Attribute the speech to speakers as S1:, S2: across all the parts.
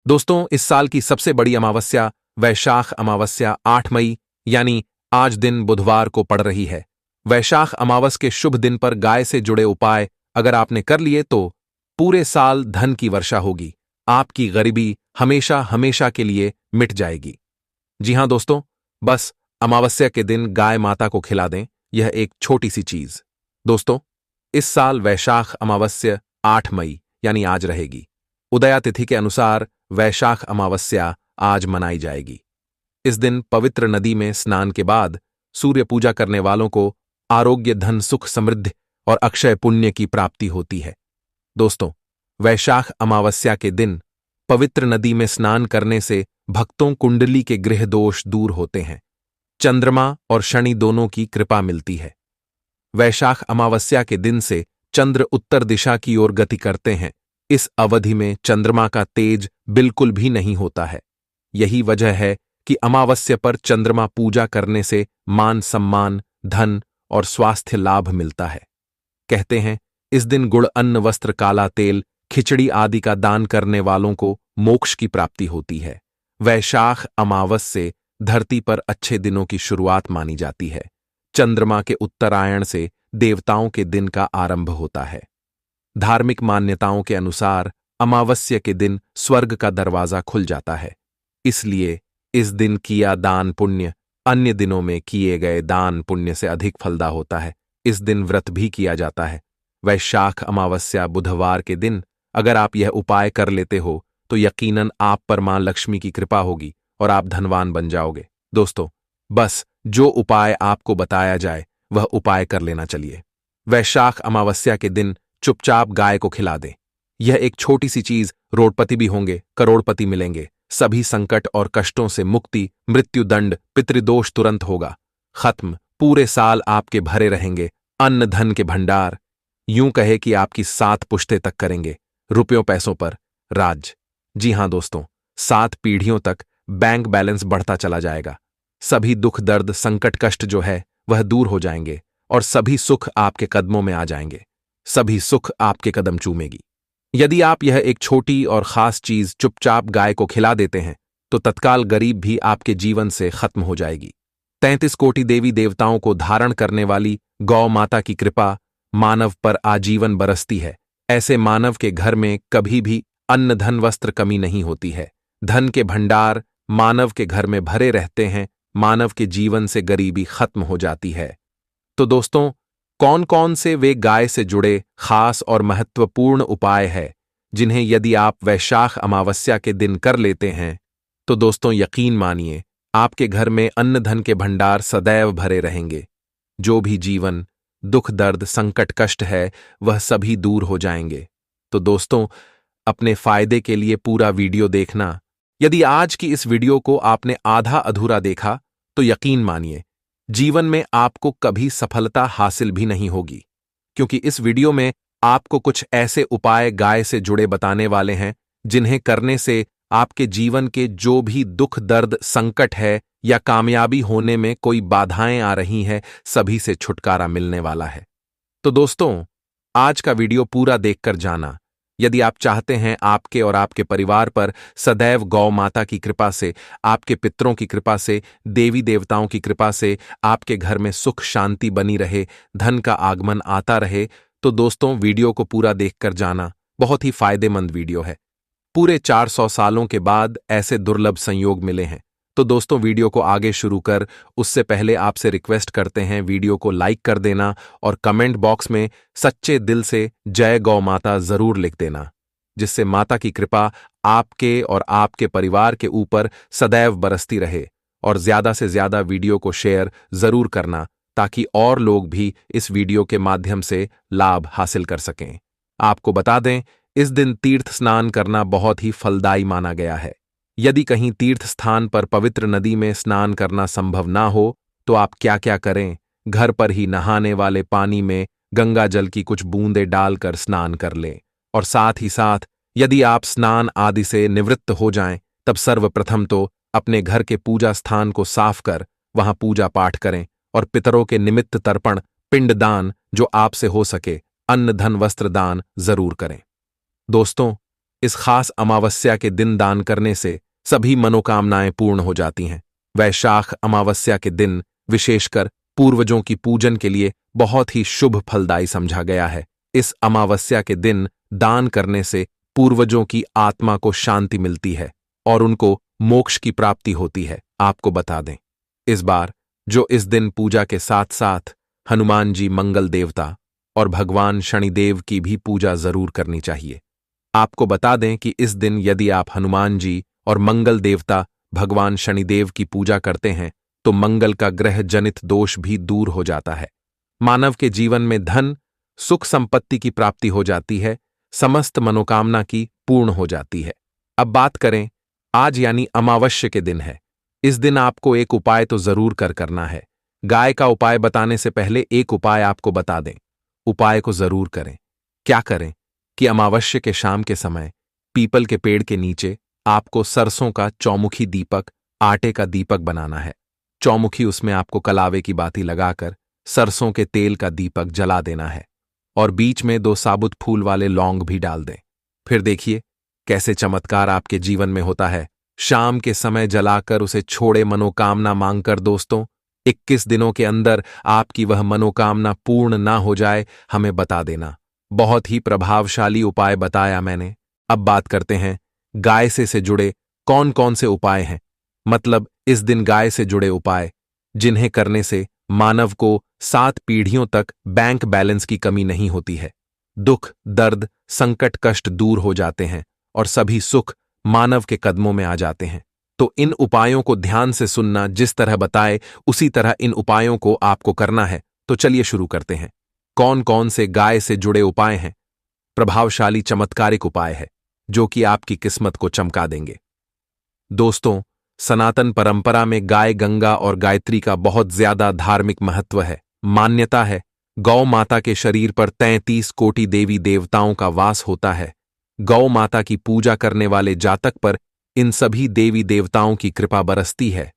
S1: दोस्तों, इस साल की सबसे बड़ी अमावस्या वैशाख अमावस्या 8 मई यानी आज दिन बुधवार को पड़ रही है। वैशाख अमावस के शुभ दिन पर गाय से जुड़े उपाय अगर आपने कर लिए तो पूरे साल धन की वर्षा होगी, आपकी गरीबी हमेशा हमेशा के लिए मिट जाएगी। जी हां दोस्तों, बस अमावस्या के दिन गाय माता को खिला दें, यह एक छोटी सी चीज। दोस्तों, इस साल वैशाख अमावस्या 8 मई यानी आज रहेगी। उदया तिथि के अनुसार वैशाख अमावस्या आज मनाई जाएगी। इस दिन पवित्र नदी में स्नान के बाद सूर्य पूजा करने वालों को आरोग्य, धन, सुख, समृद्धि और अक्षय पुण्य की प्राप्ति होती है। दोस्तों, वैशाख अमावस्या के दिन पवित्र नदी में स्नान करने से भक्तों कुंडली के गृह दोष दूर होते हैं। चंद्रमा और शनि दोनों की कृपा मिलती है। वैशाख अमावस्या के दिन से चंद्र उत्तर दिशा की ओर गति करते हैं। इस अवधि में चंद्रमा का तेज बिल्कुल भी नहीं होता है। यही वजह है कि अमावस्या पर चंद्रमा पूजा करने से मान सम्मान, धन और स्वास्थ्य लाभ मिलता है। कहते हैं इस दिन गुड़, अन्न, वस्त्र, काला तेल, खिचड़ी आदि का दान करने वालों को मोक्ष की प्राप्ति होती है। वैशाख अमावस से धरती पर अच्छे दिनों की शुरुआत मानी जाती है। चंद्रमा के उत्तरायण से देवताओं के दिन का आरंभ होता है। धार्मिक मान्यताओं के अनुसार अमावस्या के दिन स्वर्ग का दरवाजा खुल जाता है। इसलिए इस दिन किया दान पुण्य अन्य दिनों में किए गए दान पुण्य से अधिक फलदा होता है। इस दिन व्रत भी किया जाता है। वैशाख अमावस्या बुधवार के दिन अगर आप यह उपाय कर लेते हो तो यकीनन आप पर मां लक्ष्मी की कृपा होगी और आप धनवान बन जाओगे। दोस्तों, बस जो उपाय आपको बताया जाए वह उपाय कर लेना चलिए। वैशाख अमावस्या के दिन चुपचाप गाय को खिला दें। यह एक छोटी सी चीज, रोडपति भी होंगे, करोड़पति मिलेंगे। सभी संकट और कष्टों से मुक्ति, मृत्युदंड, पितृदोष तुरंत होगा खत्म। पूरे साल आपके भरे रहेंगे अन्न धन के भंडार। यूं कहे कि आपकी 7 पुश्ते तक करेंगे रुपयों पैसों पर राज। जी हां दोस्तों, 7 पीढ़ियों तक बैंक बैलेंस बढ़ता चला जाएगा। सभी दुख, दर्द, संकट, कष्ट जो है वह दूर हो जाएंगे और सभी सुख आपके कदमों में आ जाएंगे। सभी सुख आपके कदम चूमेगी। यदि आप यह एक छोटी और खास चीज चुपचाप गाय को खिला देते हैं तो तत्काल गरीब भी आपके जीवन से खत्म हो जाएगी। 33 कोटि देवी देवताओं को धारण करने वाली गौ माता की कृपा मानव पर आजीवन बरसती है। ऐसे मानव के घर में कभी भी अन्न, धन, वस्त्र कमी नहीं होती है। धन के भंडार मानव के घर में भरे रहते हैं। मानव के जीवन से गरीबी खत्म हो जाती है। तो दोस्तों, कौन कौन से वे गाय से जुड़े खास और महत्वपूर्ण उपाय हैं जिन्हें यदि आप वैशाख अमावस्या के दिन कर लेते हैं तो दोस्तों यकीन मानिए आपके घर में अन्न धन के भंडार सदैव भरे रहेंगे। जो भी जीवन, दुख, दर्द, संकट, कष्ट है वह सभी दूर हो जाएंगे। तो दोस्तों, अपने फायदे के लिए पूरा वीडियो देखना। यदि आज की इस वीडियो को आपने आधा अधूरा देखा तो यकीन मानिए जीवन में आपको कभी सफलता हासिल भी नहीं होगी, क्योंकि इस वीडियो में आपको कुछ ऐसे उपाय गाय से जुड़े बताने वाले हैं जिन्हें करने से आपके जीवन के जो भी दुख, दर्द, संकट है या कामयाबी होने में कोई बाधाएं आ रही हैं, सभी से छुटकारा मिलने वाला है। तो दोस्तों, आज का वीडियो पूरा देखकर जाना। यदि आप चाहते हैं आपके और आपके परिवार पर सदैव गौ माता की कृपा से, आपके पितरों की कृपा से, देवी देवताओं की कृपा से आपके घर में सुख शांति बनी रहे, धन का आगमन आता रहे, तो दोस्तों वीडियो को पूरा देखकर जाना। बहुत ही फायदेमंद वीडियो है। पूरे 400 सालों के बाद ऐसे दुर्लभ संयोग मिले हैं। तो दोस्तों, वीडियो को आगे शुरू कर उससे पहले आपसे रिक्वेस्ट करते हैं वीडियो को लाइक कर देना और कमेंट बॉक्स में सच्चे दिल से जय गौ माता जरूर लिख देना, जिससे माता की कृपा आपके और आपके परिवार के ऊपर सदैव बरसती रहे। और ज्यादा से ज्यादा वीडियो को शेयर जरूर करना ताकि और लोग भी इस वीडियो के माध्यम से लाभ हासिल कर सकें। आपको बता दें, इस दिन तीर्थ स्नान करना बहुत ही फलदायी माना गया है। यदि कहीं तीर्थ स्थान पर पवित्र नदी में स्नान करना संभव ना हो तो आप क्या क्या करें, घर पर ही नहाने वाले पानी में गंगा जल की कुछ बूंदें डालकर स्नान कर लें। और साथ ही साथ यदि आप स्नान आदि से निवृत्त हो जाएं तब सर्वप्रथम तो अपने घर के पूजा स्थान को साफ कर वहां पूजा पाठ करें और पितरों के निमित्त तर्पण, पिंड दान जो आपसे हो सके, अन्न धन वस्त्र दान जरूर करें। दोस्तों, इस खास अमावस्या के दिन दान करने से सभी मनोकामनाएं पूर्ण हो जाती हैं। वैशाख अमावस्या के दिन विशेषकर पूर्वजों की पूजन के लिए बहुत ही शुभ फलदायी समझा गया है। इस अमावस्या के दिन दान करने से पूर्वजों की आत्मा को शांति मिलती है और उनको मोक्ष की प्राप्ति होती है। आपको बता दें, इस बार जो इस दिन पूजा के साथ साथ हनुमान जी मंगल देवता और भगवान शनिदेव की भी पूजा जरूर करनी चाहिए। आपको बता दें कि इस दिन यदि आप हनुमान जी और मंगल देवता भगवान शनिदेव की पूजा करते हैं तो मंगल का ग्रह जनित दोष भी दूर हो जाता है। मानव के जीवन में धन सुख संपत्ति की प्राप्ति हो जाती है, समस्त मनोकामना की पूर्ण हो जाती है। अब बात करें, आज यानी अमावस्या के दिन है। इस दिन आपको एक उपाय तो जरूर करना है। गाय का उपाय बताने से पहले एक उपाय आपको बता दें। उपाय को जरूर करें। क्या करें कि अमावस्या के शाम के समय पीपल के पेड़ के नीचे आपको सरसों का चौमुखी दीपक, आटे का दीपक बनाना है। चौमुखी उसमें आपको कलावे की बाती लगाकर सरसों के तेल का दीपक जला देना है और बीच में 2 साबुत फूल वाले लौंग भी डाल दें। फिर देखिए कैसे चमत्कार आपके जीवन में होता है। शाम के समय जलाकर उसे छोड़े मनोकामना मांगकर दोस्तों 21 दिनों के अंदर आपकी वह मनोकामना पूर्ण ना हो जाए, हमें बता देना। बहुत ही प्रभावशाली उपाय बताया मैंने। अब बात करते हैं गाय से जुड़े कौन कौन से उपाय हैं। मतलब इस दिन गाय से जुड़े उपाय जिन्हें करने से मानव को 7 पीढ़ियों तक बैंक बैलेंस की कमी नहीं होती है। दुख, दर्द, संकट, कष्ट दूर हो जाते हैं और सभी सुख मानव के कदमों में आ जाते हैं। तो इन उपायों को ध्यान से सुनना, जिस तरह बताए उसी तरह इन उपायों को आपको करना है। तो चलिए शुरू करते हैं। कौन कौन से गाय से जुड़े उपाय हैं? प्रभावशाली चमत्कारिक उपाय है जो कि आपकी किस्मत को चमका देंगे। दोस्तों, सनातन परंपरा में गाय, गंगा और गायत्री का बहुत ज्यादा धार्मिक महत्व है। मान्यता है गौ माता के शरीर पर 33 कोटि देवी देवताओं का वास होता है। गौ माता की पूजा करने वाले जातक पर इन सभी देवी देवताओं की कृपा बरसती है।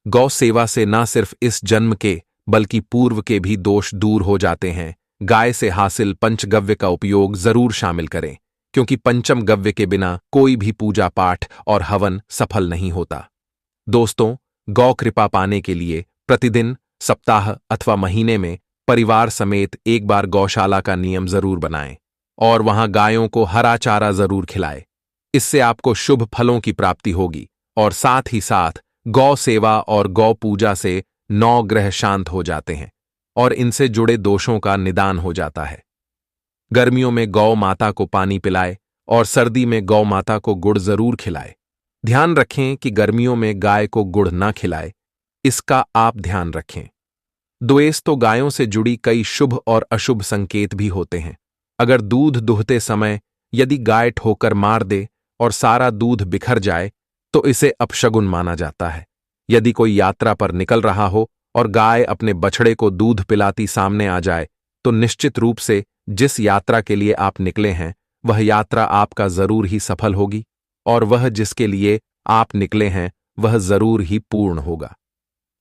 S1: गौ सेवा से न सिर्फ इस जन्म के बल्कि पूर्व के भी दोष दूर हो जाते हैं। गाय से हासिल पंचगव्य का उपयोग जरूर शामिल करें, क्योंकि पंचम गव्य के बिना कोई भी पूजा पाठ और हवन सफल नहीं होता। दोस्तों, गौ कृपा पाने के लिए प्रतिदिन, सप्ताह अथवा महीने में परिवार समेत एक बार गौशाला का नियम जरूर बनाएं और वहां गायों को हरा चारा जरूर खिलाएं। इससे आपको शुभ फलों की प्राप्ति होगी और साथ ही साथ गौ सेवा और गौ पूजा से 9 ग्रह शांत हो जाते हैं और इनसे जुड़े दोषों का निदान हो जाता है। गर्मियों में गौ माता को पानी पिलाए और सर्दी में गौ माता को गुड़ जरूर खिलाए। ध्यान रखें कि गर्मियों में गाय को गुड़ ना खिलाए, इसका आप ध्यान रखें। द्वेष तो गायों से जुड़ी कई शुभ और अशुभ संकेत भी होते हैं। अगर दूध दुहते समय यदि गाय ठोकर मार दे और सारा दूध बिखर जाए तो इसे अपशगुन माना जाता है। यदि कोई यात्रा पर निकल रहा हो और गाय अपने बछड़े को दूध पिलाती सामने आ जाए तो निश्चित रूप से जिस यात्रा के लिए आप निकले हैं वह यात्रा आपका जरूर ही सफल होगी और वह जिसके लिए आप निकले हैं वह जरूर ही पूर्ण होगा।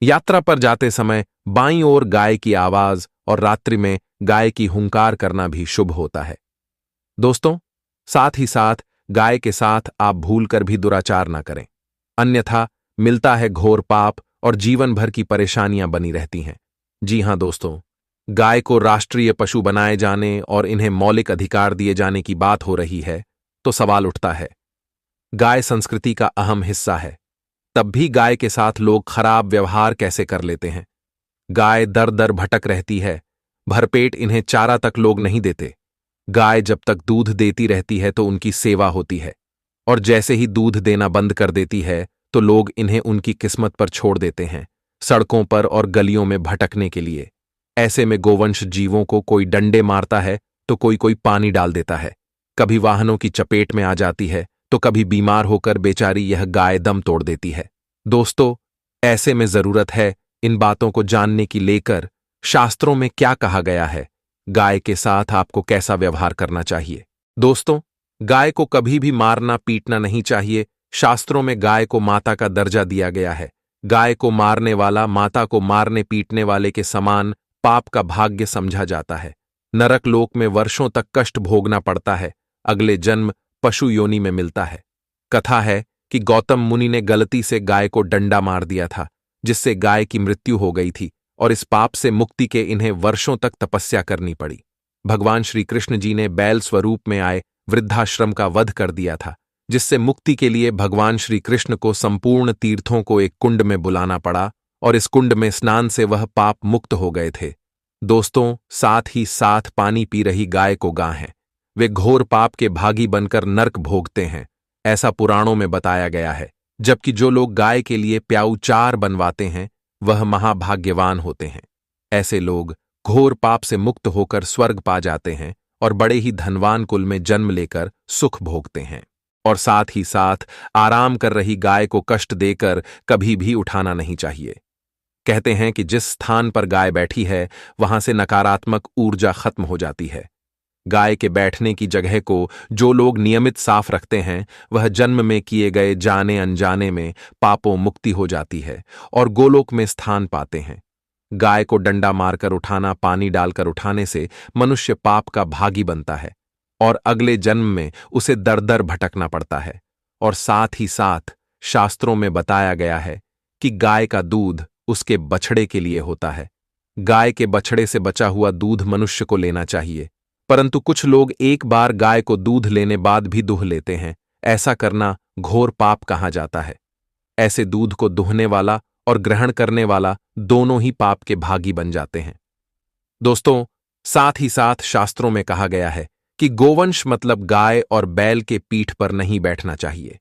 S1: यात्रा पर जाते समय बाईं ओर गाय की आवाज और रात्रि में गाय की हुंकार करना भी शुभ होता है। दोस्तों, साथ ही साथ गाय के साथ आप भूलकर भी दुराचार न करें, अन्यथा मिलता है घोर पाप और जीवन भर की परेशानियां बनी रहती हैं। जी हां दोस्तों, गाय को राष्ट्रीय पशु बनाए जाने और इन्हें मौलिक अधिकार दिए जाने की बात हो रही है तो सवाल उठता है, गाय संस्कृति का अहम हिस्सा है, तब भी गाय के साथ लोग खराब व्यवहार कैसे कर लेते हैं? गाय दर दर भटक रहती है, भरपेट इन्हें चारा तक लोग नहीं देते। गाय जब तक दूध देती रहती है तो उनकी सेवा होती है और जैसे ही दूध देना बंद कर देती है तो लोग इन्हें उनकी किस्मत पर छोड़ देते हैं, सड़कों पर और गलियों में भटकने के लिए। ऐसे में गोवंश जीवों को कोई डंडे मारता है तो कोई पानी डाल देता है, कभी वाहनों की चपेट में आ जाती है तो कभी बीमार होकर बेचारी यह गाय दम तोड़ देती है। दोस्तों, ऐसे में जरूरत है इन बातों को जानने की लेकर शास्त्रों में क्या कहा गया है, गाय के साथ आपको कैसा व्यवहार करना चाहिए। दोस्तों, गाय को कभी भी मारना पीटना नहीं चाहिए। शास्त्रों में गाय को माता का दर्जा दिया गया है। गाय को मारने वाला माता को मारने पीटने वाले के समान पाप का भाग्य समझा जाता है। नरक लोक में वर्षों तक कष्ट भोगना पड़ता है। अगले जन्म पशु योनि में मिलता है। कथा है कि गौतम मुनि ने गलती से गाय को डंडा मार दिया था, जिससे गाय की मृत्यु हो गई थी और इस पाप से मुक्ति के इन्हें वर्षों तक तपस्या करनी पड़ी। भगवान श्री कृष्ण जी ने बैल स्वरूप में आए वृद्धाश्रम का वध कर दिया था, जिससे मुक्ति के लिए भगवान श्री कृष्ण को संपूर्ण तीर्थों को एक कुंड में बुलाना पड़ा और इस कुंड में स्नान से वह पाप मुक्त हो गए थे। दोस्तों, साथ ही साथ पानी पी रही गाय को गां है, वे घोर पाप के भागी बनकर नर्क भोगते हैं, ऐसा पुराणों में बताया गया है। जबकि जो लोग गाय के लिए प्याऊचार बनवाते हैं वह महाभाग्यवान होते हैं। ऐसे लोग घोर पाप से मुक्त होकर स्वर्ग पा जाते हैं और बड़े ही धनवान कुल में जन्म लेकर सुख भोगते हैं। और साथ ही साथ आराम कर रही गाय को कष्ट देकर कभी भी उठाना नहीं चाहिए। कहते हैं कि जिस स्थान पर गाय बैठी है वहां से नकारात्मक ऊर्जा खत्म हो जाती है। गाय के बैठने की जगह को जो लोग नियमित साफ रखते हैं वह जन्म में किए गए जाने अनजाने में पापों मुक्ति हो जाती है और गोलोक में स्थान पाते हैं। गाय को डंडा मारकर उठाना, पानी डालकर उठाने से मनुष्य पाप का भागी बनता है और अगले जन्म में उसे दर दर भटकना पड़ता है। और साथ ही साथ शास्त्रों में बताया गया है कि गाय का दूध उसके बछड़े के लिए होता है। गाय के बछड़े से बचा हुआ दूध मनुष्य को लेना चाहिए, परंतु कुछ लोग एक बार गाय को दूध लेने बाद भी दुह लेते हैं। ऐसा करना घोर पाप कहा जाता है। ऐसे दूध को दुहने वाला और ग्रहण करने वाला दोनों ही पाप के भागी बन जाते हैं। दोस्तों, साथ ही साथ शास्त्रों में कहा गया है कि गोवंश मतलब गाय और बैल के पीठ पर नहीं बैठना चाहिए।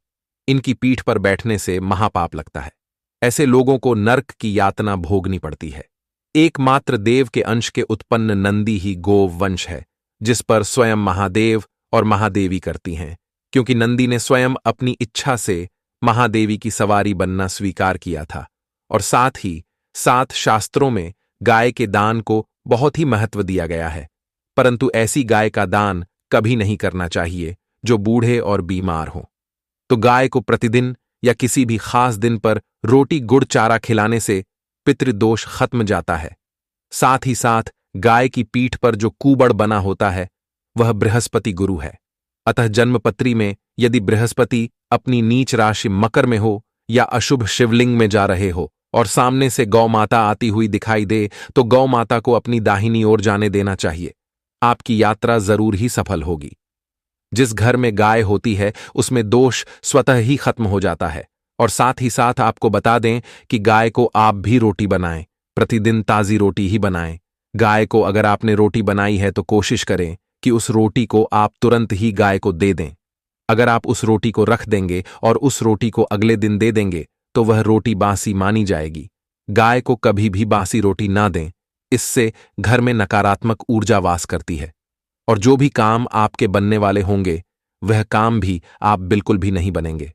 S1: इनकी पीठ पर बैठने से महापाप लगता है। ऐसे लोगों को नर्क की यातना भोगनी पड़ती है। एकमात्र देव के अंश के उत्पन्न नंदी ही गोवंश है, जिस पर स्वयं महादेव और महादेवी करती हैं, क्योंकि नंदी ने स्वयं अपनी इच्छा से महादेवी की सवारी बनना स्वीकार किया था। और साथ ही साथ शास्त्रों में गाय के दान को बहुत ही महत्व दिया गया है, परंतु ऐसी गाय का दान कभी नहीं करना चाहिए जो बूढ़े और बीमार हो। तो गाय को प्रतिदिन या किसी भी खास दिन पर रोटी गुड़ चारा खिलाने से पितृदोष खत्म जाता है। साथ ही साथ गाय की पीठ पर जो कूबड़ बना होता है वह बृहस्पति गुरु है। अतः जन्मपत्री में यदि बृहस्पति अपनी नीच राशि मकर में हो या अशुभ शिवलिंग में जा रहे हो और सामने से गौ माता आती हुई दिखाई दे तो गौ माता को अपनी दाहिनी ओर जाने देना चाहिए। आपकी यात्रा जरूर ही सफल होगी। जिस घर में गाय होती है उसमें दोष स्वतः ही खत्म हो जाता है। और साथ ही साथ आपको बता दें कि गाय को आप भी रोटी बनाएं, प्रतिदिन ताजी रोटी ही बनाएं। गाय को अगर आपने रोटी बनाई है तो कोशिश करें कि उस रोटी को आप तुरंत ही गाय को दे दें। अगर आप उस रोटी को रख देंगे और उस रोटी को अगले दिन दे देंगे तो वह रोटी बासी मानी जाएगी। गाय को कभी भी बासी रोटी ना दें, इससे घर में नकारात्मक ऊर्जा वास करती है और जो भी काम आपके बनने वाले होंगे वह काम भी आप बिल्कुल भी नहीं बनेंगे।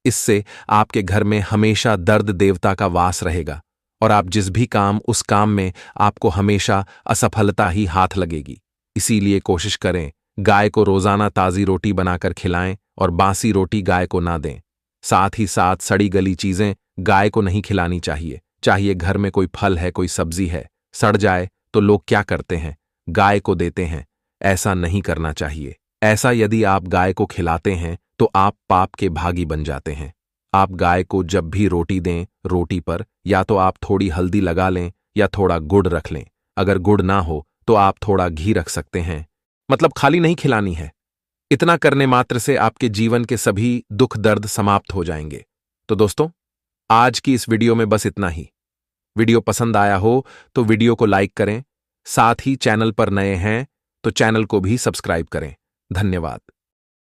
S1: इससे आपके घर में हमेशा दर्द देवता का वास रहेगा और आप जिस भी काम उस काम में आपको हमेशा असफलता ही हाथ लगेगी। इसीलिए कोशिश करें गाय को रोजाना ताजी रोटी बनाकर खिलाएं और बासी रोटी गाय को ना दें। साथ ही साथ सड़ी गली चीजें गाय को नहीं खिलानी चाहिए। चाहिए घर में कोई फल है, कोई सब्जी है, सड़ जाए तो लोग क्या करते हैं, गाय को देते हैं। ऐसा नहीं करना चाहिए। ऐसा यदि आप गाय को खिलाते हैं तो आप पाप के भागी बन जाते हैं। आप गाय को जब भी रोटी दें, रोटी पर या तो आप थोड़ी हल्दी लगा लें या थोड़ा गुड़ रख लें। अगर गुड़ ना हो तो आप थोड़ा घी रख सकते हैं, मतलब खाली नहीं खिलानी है। इतना करने मात्र से आपके जीवन के सभी दुख दर्द समाप्त हो जाएंगे। तो दोस्तों, आज की इस वीडियो में बस इतना ही। वीडियो पसंद आया हो तो वीडियो को लाइक करें, साथ ही चैनल पर नए हैं तो चैनल को भी सब्सक्राइब करें। धन्यवाद।